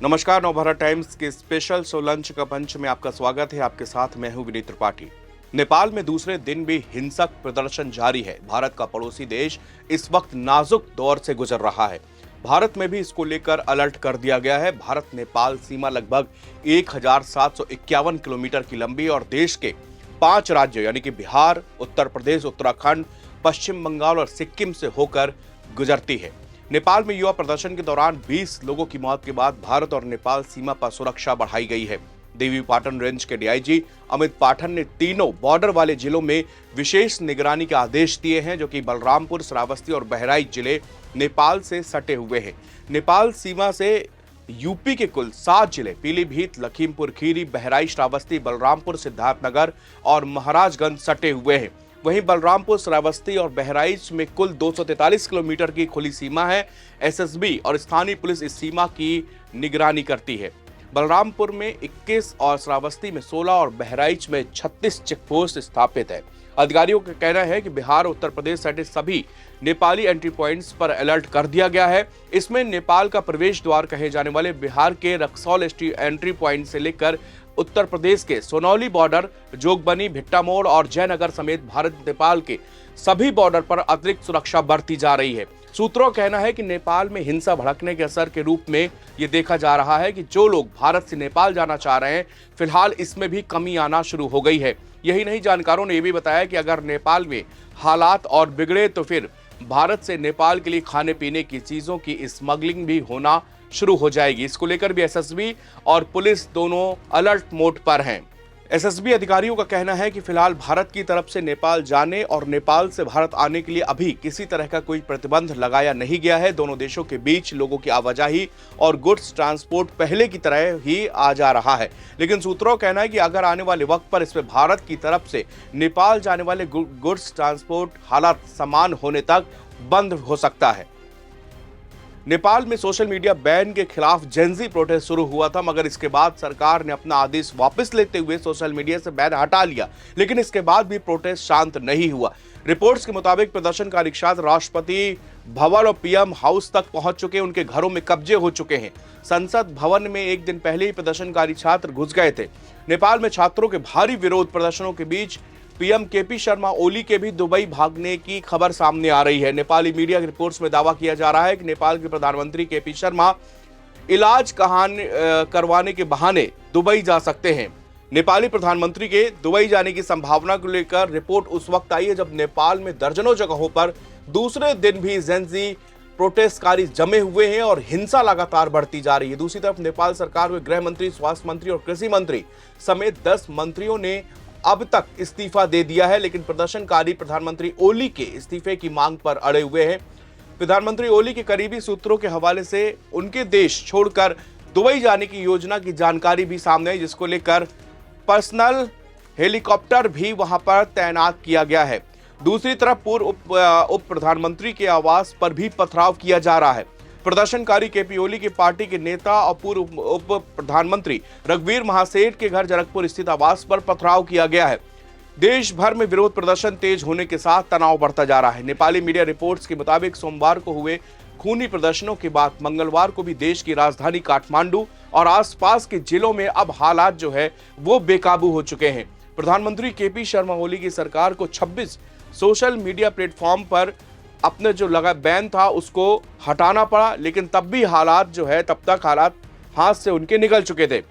नमस्कार, नवभारत टाइम्स के special show lunch का पंच में आपका स्वागत है। आपके साथ मैं हूं विनीत त्रिपाठी। नेपाल में दूसरे दिन भी हिंसक प्रदर्शन जारी है। भारत का पड़ोसी देश इस वक्त नाजुक दौर से गुजर रहा है। भारत में भी इसको लेकर अलर्ट कर दिया गया है। भारत नेपाल सीमा लगभग 1751 किलोमीटर की लंबी और देश के 5 राज्यों यानी कि बिहार, उत्तर प्रदेश, उत्तराखंड, पश्चिम बंगाल और सिक्किम से होकर गुजरती है। नेपाल में युवा प्रदर्शन के दौरान 20 लोगों की मौत के बाद भारत और नेपाल सीमा पर सुरक्षा बढ़ाई गई है। देवीपाटन रेंज के डीआईजी अमित पाठन ने तीनों बॉर्डर वाले जिलों में विशेष निगरानी के आदेश दिए हैं, जो कि बलरामपुर, श्रावस्ती और बहराइच जिले नेपाल से सटे हुए हैं। नेपाल सीमा से यूपी के कुल 7 जिले पीलीभीत, लखीमपुर खीरी, बहराइच, श्रावस्ती, बलरामपुर, सिद्धार्थनगर और महाराजगंज सटे हुए हैं। वहीं बलरामपुर, श्रावस्ती और बहराइच में कुल 243 किलोमीटर की खुली सीमा है। एसएसबी और स्थानीय पुलिस इस सीमा की निगरानी करती है। बलरामपुर में 21 और श्रावस्ती में 16 और बहराइच में 36 चेकपोस्ट स्थापित है। अधिकारियों का कहना है कि बिहार, उत्तर प्रदेश सहित सभी नेपाली एंट्री पॉइंट्स पर अलर्ट कर दिया गया है। इसमें नेपाल का प्रवेश द्वार कहे जाने वाले बिहार के रक्सौल एंट्री पॉइंट से लेकर उत्तर प्रदेश के सोनौली बॉर्डर, जोगबनी, भिट्टा मोड़ और जयनगर समेत भारत नेपाल के सभी बॉर्डर पर अतिरिक्त सुरक्षा बरती जा रही है। सूत्रों का कहना है कि नेपाल में हिंसा भड़कने के असर के रूप में ये देखा जा रहा है कि जो लोग भारत से नेपाल जाना चाह रहे हैं, फिलहाल इसमें भी कमी आना शुरू हो गई है। यही नहीं, जानकारों ने यह भी बताया कि अगर नेपाल में हालात और बिगड़े तो फिर भारत से नेपाल के लिए खाने पीने की चीजों की स्मगलिंग भी होना शुरू हो जाएगी। इसको लेकर भी एसएसबी और पुलिस दोनों अलर्ट मोड पर हैं। एसएसबी अधिकारियों का कहना है कि फिलहाल भारत की तरफ से नेपाल जाने और नेपाल से भारत आने के लिए अभी किसी तरह का कोई प्रतिबंध लगाया नहीं गया है। दोनों देशों के बीच लोगों की आवाजाही और गुड्स ट्रांसपोर्ट पहले की तरह ही आ जा रहा है, लेकिन सूत्रों का कहना है कि अगर आने वाले वक्त पर इसमें भारत की तरफ से नेपाल जाने वाले गुड्स ट्रांसपोर्ट हालात समान होने तक बंद हो सकता है। नेपाल में सोशल मीडिया बैन के खिलाफ जेनजी प्रोटेस्ट शुरू हुआ था, मगर इसके बाद सरकार ने अपना आदेश वापस लेते हुए सोशल मीडिया से बैन हटा लिया, लेकिन इसके बाद भी प्रोटेस्ट शांत नहीं हुआ। रिपोर्ट्स के मुताबिक प्रदर्शनकारी छात्र राष्ट्रपति भवन और पीएम हाउस तक पहुंच चुके हैं, उनके घरों में कब्जे हो चुके हैं। संसद भवन में एक दिन पहले ही प्रदर्शनकारी छात्र घुस गए थे। नेपाल में छात्रों के भारी विरोध प्रदर्शनों के बीच पीएम केपी शर्मा ओली के भी दुबई भागने की खबर सामने आ रही है। नेपाली मीडिया की रिपोर्ट्स में दावा किया जा रहा है कि नेपाल के प्रधानमंत्री केपी शर्मा इलाज करवाने के बहाने दुबई जा सकते हैं। नेपाली प्रधानमंत्री के दुबई जाने की संभावना को लेकर रिपोर्ट उस वक्त आई है जब नेपाल में दर्जनों जगहों पर दूसरे दिन भी जेनजी प्रोटेस्टकारी जमे हुए हैं और हिंसा लगातार बढ़ती जा रही है। दूसरी तरफ नेपाल सरकार में गृह मंत्री, स्वास्थ्य मंत्री और कृषि मंत्री समेत 10 मंत्रियों ने अब तक इस्तीफा दे दिया है, लेकिन प्रदर्शनकारी प्रधानमंत्री ओली के इस्तीफे की मांग पर अड़े हुए हैं। प्रधानमंत्री ओली के करीबी सूत्रों के हवाले से उनके देश छोड़कर दुबई जाने की योजना की जानकारी भी सामने है, जिसको लेकर पर्सनल हेलीकॉप्टर भी वहां पर तैनात किया गया है। दूसरी तरफ पूर्व उप प्रधानमंत्री के आवास पर भी पथराव किया जा रहा है। प्रदर्शनकारी केपी ओली की पार्टी के नेता और पूर्व उप प्रधानमंत्री रघुवीर महासेठ के घर जनकपुर स्थित आवास पर पथराव किया गया है। देश भर में विरोध प्रदर्शन तेज होने के साथ तनाव बढ़ता जा रहा है। नेपाली मीडिया रिपोर्ट्स के मुताबिक सोमवार को हुए खूनी प्रदर्शनों के बाद मंगलवार को भी देश की राजधानी काठमांडू और आसपास के जिलों में अब हालात जो है वो बेकाबू हो चुके हैं। प्रधानमंत्री केपी शर्मा ओली की सरकार को 26 सोशल मीडिया प्लेटफॉर्म पर अपने जो लगा बैन था उसको हटाना पड़ा, लेकिन तब भी हालात जो है तब तक हालात हाथ से उनके निकल चुके थे।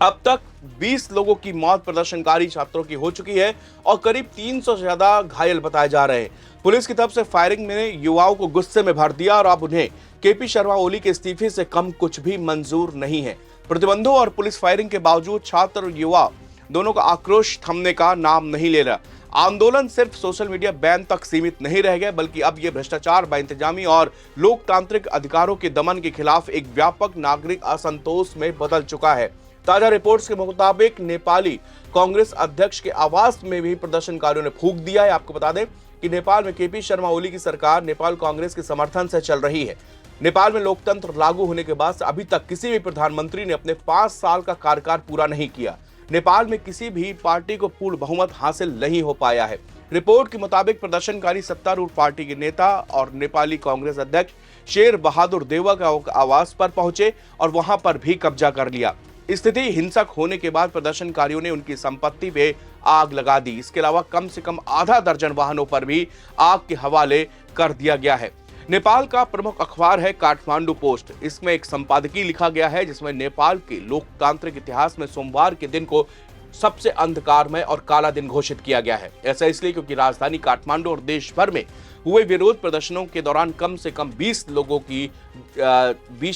अब तक 20 लोगों की मौत प्रदर्शनकारी छात्रों की हो चुकी है और करीब 300 से ज्यादा घायल बताए जा रहे हैं। पुलिस की तरफ से फायरिंग में युवाओं को गुस्से में भर दिया और अब उन्हें केपी शर्मा ओली के इस्तीफे से कम कुछ भी मंजूर नहीं है। प्रतिबंधों और पुलिस फायरिंग के बावजूद छात्र और युवा दोनों का आक्रोश थमने का नाम नहीं ले रहा। आंदोलन सिर्फ सोशल मीडिया बैन तक सीमित नहीं रह गया, बल्कि अब यह भ्रष्टाचार, बेइंतजामी और लोकतांत्रिक अधिकारों के दमन के खिलाफ एक व्यापक नागरिक असंतोष में बदल चुका है। ताजा रिपोर्ट्स के मुताबिक नेपाली कांग्रेस अध्यक्ष के आवास में भी प्रदर्शनकारियों ने फूंक दिया है। आपको बता दें कि नेपाल में केपी शर्मा ओली की सरकार नेपाल कांग्रेस के समर्थन से चल रही है। नेपाल में लोकतंत्र लागू होने के बाद अभी तक किसी भी प्रधानमंत्री ने अपने 5 साल का कार्यकाल पूरा नहीं किया। नेपाल में किसी भी पार्टी को पूर्ण बहुमत हासिल नहीं हो पाया है। रिपोर्ट के मुताबिक प्रदर्शनकारी सत्तारूढ़ पार्टी के नेता और नेपाली कांग्रेस अध्यक्ष शेर बहादुर देवा के आवास पर पहुंचे और वहां पर भी कब्जा कर लिया। स्थिति हिंसक होने के बाद प्रदर्शनकारियों ने उनकी संपत्ति पे आग लगा दी। इसके अलावा कम से कम आधा दर्जन वाहनों पर भी आग के हवाले कर दिया गया है। नेपाल का प्रमुख अखबार है काठमांडू पोस्ट। इसमें एक संपादकीय लिखा गया है जिसमें नेपाल के लोकतांत्रिक इतिहास में सोमवार के दिन को सबसे अंधकारमय और काला दिन घोषित किया गया है। ऐसा इसलिए क्योंकि राजधानी काठमांडू और देश भर में हुए विरोध प्रदर्शनों के दौरान कम से कम 20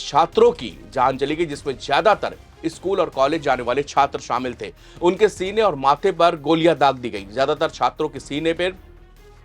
छात्रों की जान चली गई, जिसमें ज्यादातर स्कूल और कॉलेज जाने वाले छात्र शामिल थे। उनके सीने और माथे पर गोलियां दाग दी गई। ज्यादातर छात्रों के सीने पर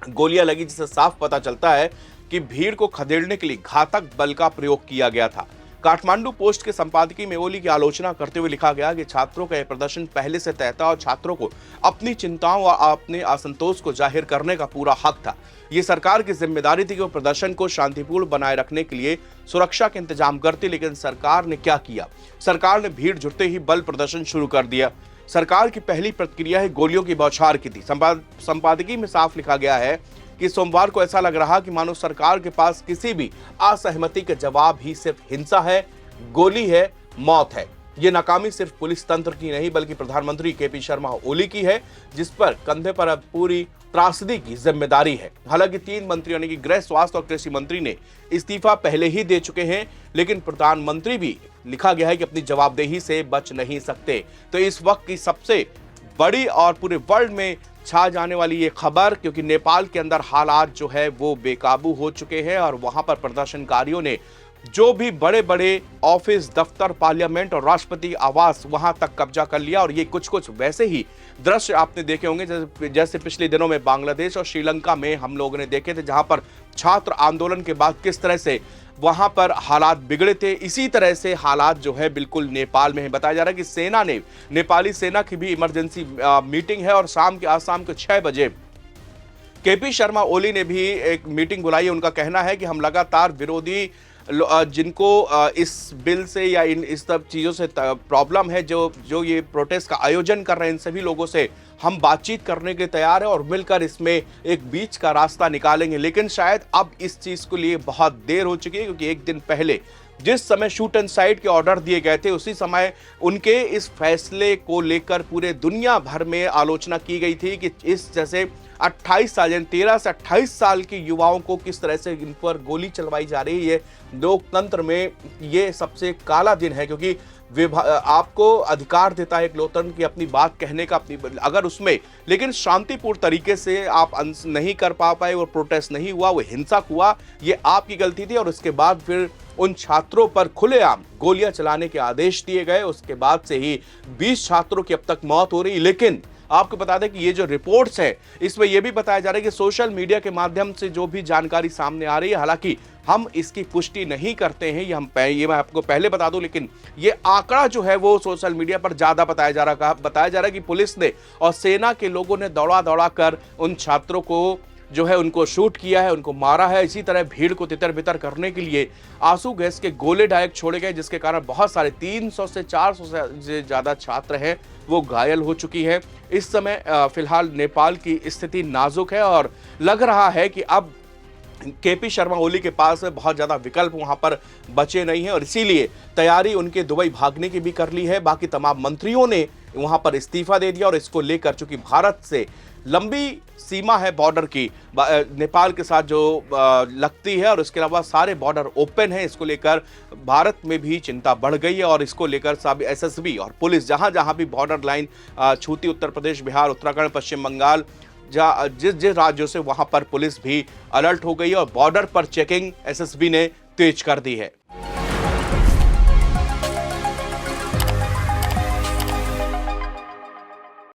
गोलियां लगी, जिससे साफ पता चलता है कि भीड़ को खदेड़ने के लिए घातक बल का प्रयोग किया गया था। काठमांडू पोस्ट के संपादकीय में ओली की आलोचना करते हुए लिखा गया कि छात्रों का यह प्रदर्शन पहले से तय था और छात्रों को अपनी चिंताओं और अपने असंतोष को जाहिर करने का पूरा हक था। ये सरकार की जिम्मेदारी थी कि वो प्रदर्शन को शांतिपूर्ण बनाए रखने के लिए सुरक्षा के इंतजाम करती, लेकिन सरकार ने क्या किया? सरकार ने भीड़ जुटते ही बल प्रदर्शन शुरू कर दिया। सरकार की पहली प्रतिक्रिया है गोलियों की बौछार की थी। संपादकीय में साफ लिखा गया है कि सोमवार को ऐसा लग रहा कि मानो सरकार के पास किसी भी असहमति का जवाब ही सिर्फ हिंसा है, गोली है, मौत है। ये नाकामी सिर्फ पुलिस तंत्र की नहीं बल्कि प्रधानमंत्री केपी शर्मा ओली की है, जिस पर कंधे पर अब पूरी त्रासदी की जिम्मेदारी है। हालांकि 3 मंत्री यानी कि गृह, स्वास्थ्य और कृषि मंत्री ने इस्तीफा पहले ही दे चुके हैं, लेकिन प्रधानमंत्री भी लिखा गया है कि अपनी जवाबदेही से बच नहीं सकते। तो इस वक्त की सबसे बड़ी और पूरे वर्ल्ड में छा जाने वाली ये खबर, क्योंकि नेपाल के अंदर हालात जो है वो बेकाबू हो चुके हैं और वहां पर प्रदर्शनकारियों ने जो भी बड़े बड़े ऑफिस, दफ्तर, पार्लियामेंट और राष्ट्रपति आवास वहां तक कब्जा कर लिया। और ये कुछ वैसे ही दृश्य आपने देखे होंगे जैसे पिछले दिनों में बांग्लादेश और श्रीलंका में हम लोगों ने देखे थे, जहां पर छात्र आंदोलन के बाद किस तरह से वहां पर हालात बिगड़े थे। इसी तरह से हालात जो है बिल्कुल नेपाल में है। बताया जा रहा है कि सेना ने, नेपाली सेना की भी इमरजेंसी मीटिंग है और आज शाम को 6 बजे केपी शर्मा ओली ने भी एक मीटिंग बुलाई है। उनका कहना है कि हम लगातार विरोधी जिनको इस बिल से या इस सब चीज़ों से प्रॉब्लम है, जो ये प्रोटेस्ट का आयोजन कर रहे हैं, इन सभी लोगों से हम बातचीत करने के लिए तैयार है और मिलकर इसमें एक बीच का रास्ता निकालेंगे। लेकिन शायद अब इस चीज़ के लिए बहुत देर हो चुकी है, क्योंकि एक दिन पहले जिस समय शूट एंड साइड के ऑर्डर दिए गए थे, उसी समय उनके इस फैसले को लेकर पूरे दुनिया भर में आलोचना की गई थी कि इस जैसे 28 साल यानी 13 से 28 साल के युवाओं को किस तरह से इन पर गोली चलवाई जा रही है। लोकतंत्र में ये सबसे काला दिन है, क्योंकि आपको अधिकार देता है एक लोकतंत्र की अपनी बात कहने का, अगर उसमें लेकिन शांतिपूर्ण तरीके से आप नहीं कर पाए और प्रोटेस्ट नहीं हुआ, वो हिंसक हुआ, ये आपकी गलती थी। और उसके बाद फिर उन छात्रों पर खुलेआम गोलियां चलाने के आदेश दिए गए। उसके बाद से ही 20 छात्रों की अब तक मौत हो रही। लेकिन आपको बता दें कि ये जो रिपोर्ट्स है, इसमें यह भी बताया जा रहा है कि सोशल मीडिया के माध्यम से जो भी जानकारी सामने आ रही है, हालांकि हम इसकी पुष्टि नहीं करते हैं, ये मैं आपको पहले बता दूं, लेकिन ये आंकड़ा जो है वो सोशल मीडिया पर ज्यादा बताया जा रहा है कि पुलिस ने और सेना के लोगों ने दौड़ा कर उन छात्रों को जो है उनको शूट किया है, उनको मारा है। इसी तरह भीड़ को तितर बितर करने के लिए आंसू गैस के गोले डायरेक्ट छोड़े गए, जिसके कारण बहुत सारे 300 से 400 से ज्यादा छात्र हैं वो घायल हो चुकी है। इस समय फिलहाल नेपाल की स्थिति नाजुक है और लग रहा है कि अब केपी शर्मा ओली के पास बहुत ज्यादा विकल्प वहां पर बचे नहीं है और इसीलिए तैयारी उनके दुबई भागने की भी कर ली है। बाकी तमाम मंत्रियों ने वहां पर इस्तीफा दे दिया और इसको लेकर चूंकि भारत से लंबी सीमा है बॉर्डर की नेपाल के साथ जो लगती है और इसके अलावा सारे बॉर्डर ओपन है, इसको लेकर भारत में भी चिंता बढ़ गई है। और इसको लेकर सब एसएसबी और पुलिस जहां जहां भी बॉर्डर लाइन छूती, उत्तर प्रदेश, बिहार, उत्तराखंड, पश्चिम बंगाल, जिस राज्यों से वहां पर पुलिस भी अलर्ट हो गई है और बॉर्डर पर चेकिंग एसएसबी ने तेज कर दी है।